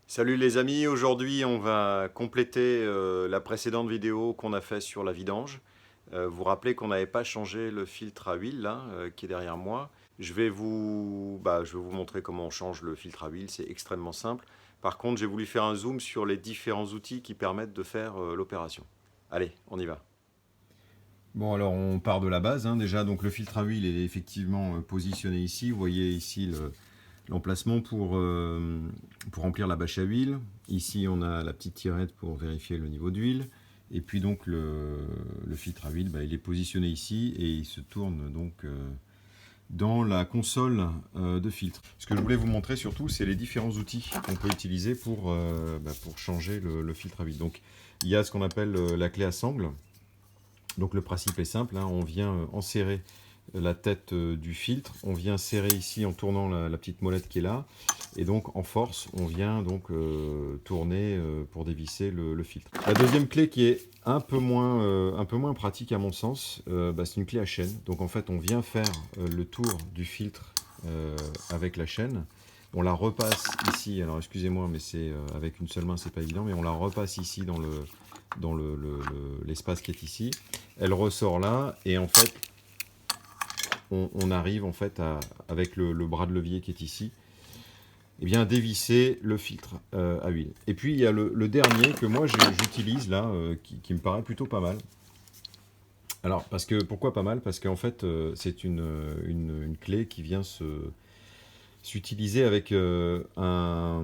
Salut les amis, aujourd'hui on va compléter la précédente vidéo qu'on a fait sur la vidange. Vous vous rappelez qu'on n'avait pas changé le filtre à huile là, qui est derrière moi. Je vais vous montrer comment on change le filtre à huile, c'est extrêmement simple. Par contre, j'ai voulu faire un zoom sur les différents outils qui permettent de faire l'opération. Allez, on y va. Bon, alors on part de la base, hein, déjà. Donc le filtre à huile est effectivement positionné ici. Vous voyez ici l'emplacement pour remplir la bâche à huile. Ici, on a la petite tirette pour vérifier le niveau d'huile. Et puis donc le filtre à huile, il est positionné ici et il se tourne donc dans la console de filtre. Ce que je voulais vous montrer surtout, c'est les différents outils qu'on peut utiliser pour changer le filtre à huile. Donc il y a ce qu'on appelle la clé à sangle. Donc le principe est simple, hein, on vient enserrer la tête du filtre, on vient serrer ici en tournant la petite molette qui est là, et donc en force, on vient donc tourner pour dévisser le filtre. La deuxième clé qui est un peu moins pratique à mon sens, c'est une clé à chaîne. Donc en fait, on vient faire le tour du filtre avec la chaîne. On la repasse ici, alors excusez-moi, mais c'est avec une seule main, c'est pas évident, mais on la repasse ici dans l'espace qui est ici. Elle ressort là, et en fait, on arrive en fait avec le bras de levier qui est ici, et bien, à dévisser le filtre à huile. Et puis il y a le dernier que moi j'utilise là, qui me paraît plutôt pas mal. Alors, pourquoi pas mal? Parce qu'en fait, c'est une clé qui vient s'utiliser avec un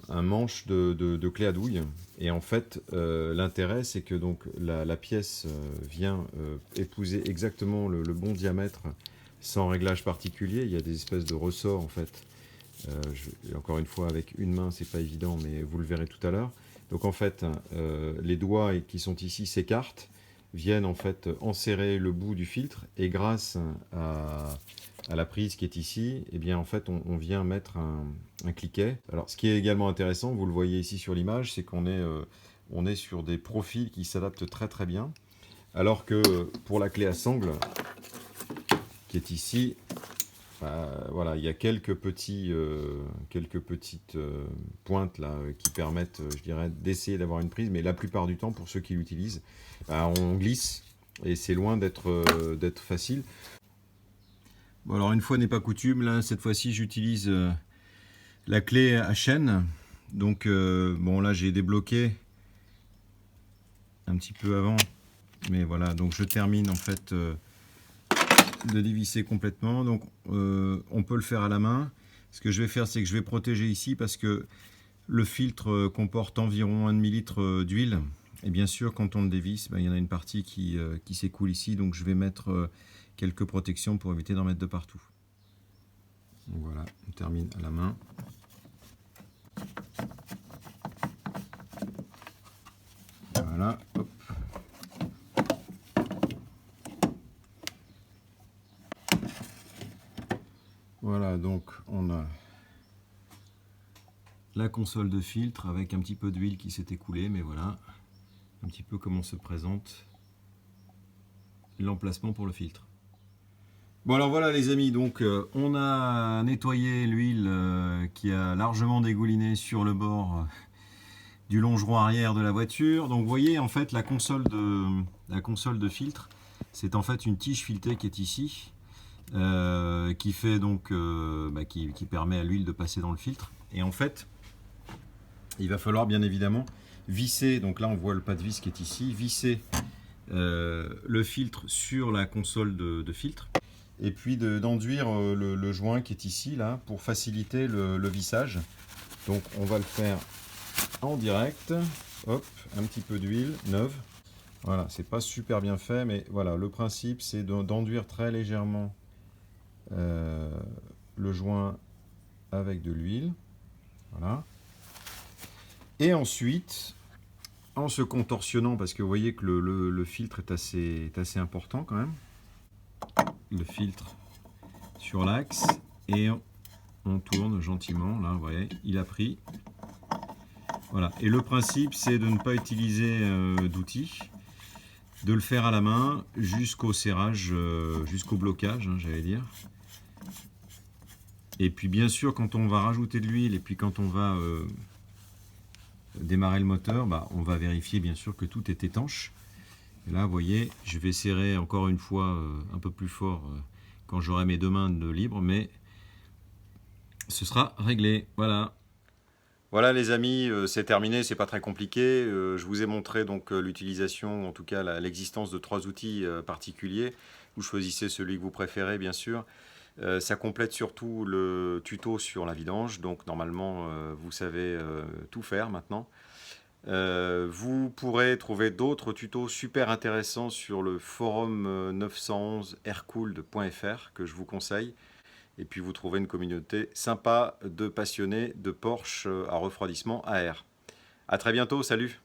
manche de clé à douille. Et en fait, l'intérêt, c'est que donc la pièce vient épouser exactement le bon diamètre sans réglage particulier. Il y a des espèces de ressorts en fait. Encore une fois, avec une main, c'est pas évident, mais vous le verrez tout à l'heure. Donc en fait, les doigts qui sont ici s'écartent, viennent en fait enserrer le bout du filtre, et grâce à la prise qui est ici, et bien en fait on vient mettre un cliquet. Alors ce qui est également intéressant, vous le voyez ici sur l'image, c'est on est sur des profils qui s'adaptent très très bien, alors que pour la clé à sangle qui est ici, voilà, il y a quelques petites pointes là qui permettent, je dirais, d'essayer d'avoir une prise, mais la plupart du temps, pour ceux qui l'utilisent, on glisse et c'est loin d'être facile. Bon, alors une fois n'est pas coutume, là cette fois-ci j'utilise la clé à chaîne. Donc bon, là j'ai débloqué un petit peu avant, mais voilà, donc je termine en fait de dévisser complètement. Donc on peut le faire à la main. Ce que je vais faire, c'est que je vais protéger ici parce que le filtre comporte environ 1 demi-litre d'huile. Et bien sûr, quand on le dévisse, il y en a une partie qui s'écoule ici. Donc je vais mettre quelques protections pour éviter d'en mettre de partout. Donc voilà, on termine à la main. Voilà, hop. Voilà, donc on a la console de filtre avec un petit peu d'huile qui s'est écoulée, mais voilà, un petit peu comment se présente l'emplacement pour le filtre. Bon alors voilà les amis, donc on a nettoyé l'huile qui a largement dégouliné sur le bord du longeron arrière de la voiture. Donc vous voyez en fait la console de filtre, c'est en fait une tige filetée qui est ici, qui fait donc qui permet à l'huile de passer dans le filtre. Et en fait, il va falloir bien évidemment visser, donc là on voit le pas de vis qui est ici, visser le filtre sur la console de filtre, et puis d'enduire le joint qui est ici là pour faciliter le vissage. Donc on va le faire en direct. Hop, un petit peu d'huile neuve. Voilà, c'est pas super bien fait, mais voilà, le principe c'est d'enduire très légèrement le joint avec de l'huile. Voilà. Et ensuite, en se contorsionnant, parce que vous voyez que le filtre est assez important quand même, le filtre sur l'axe, et on tourne gentiment, là vous voyez, il a pris. Voilà, et le principe c'est de ne pas utiliser d'outils, de le faire à la main jusqu'au serrage, jusqu'au blocage, hein, j'allais dire. Et puis bien sûr quand on va rajouter de l'huile, et puis quand on va démarrer le moteur, on va vérifier bien sûr que tout est étanche. Et là, vous voyez, je vais serrer encore une fois un peu plus fort quand j'aurai mes deux mains de libre, mais ce sera réglé. Voilà. Voilà les amis, c'est terminé, c'est pas très compliqué. Je vous ai montré donc l'utilisation, en tout cas l'existence de 3 outils particuliers. Vous choisissez celui que vous préférez, bien sûr. Ça complète surtout le tuto sur la vidange, donc normalement vous savez tout faire maintenant. Vous pourrez trouver d'autres tutos super intéressants sur le forum 911 aircooled.fr que je vous conseille. Et puis vous trouvez une communauté sympa de passionnés de Porsche à refroidissement à air. À très bientôt, salut!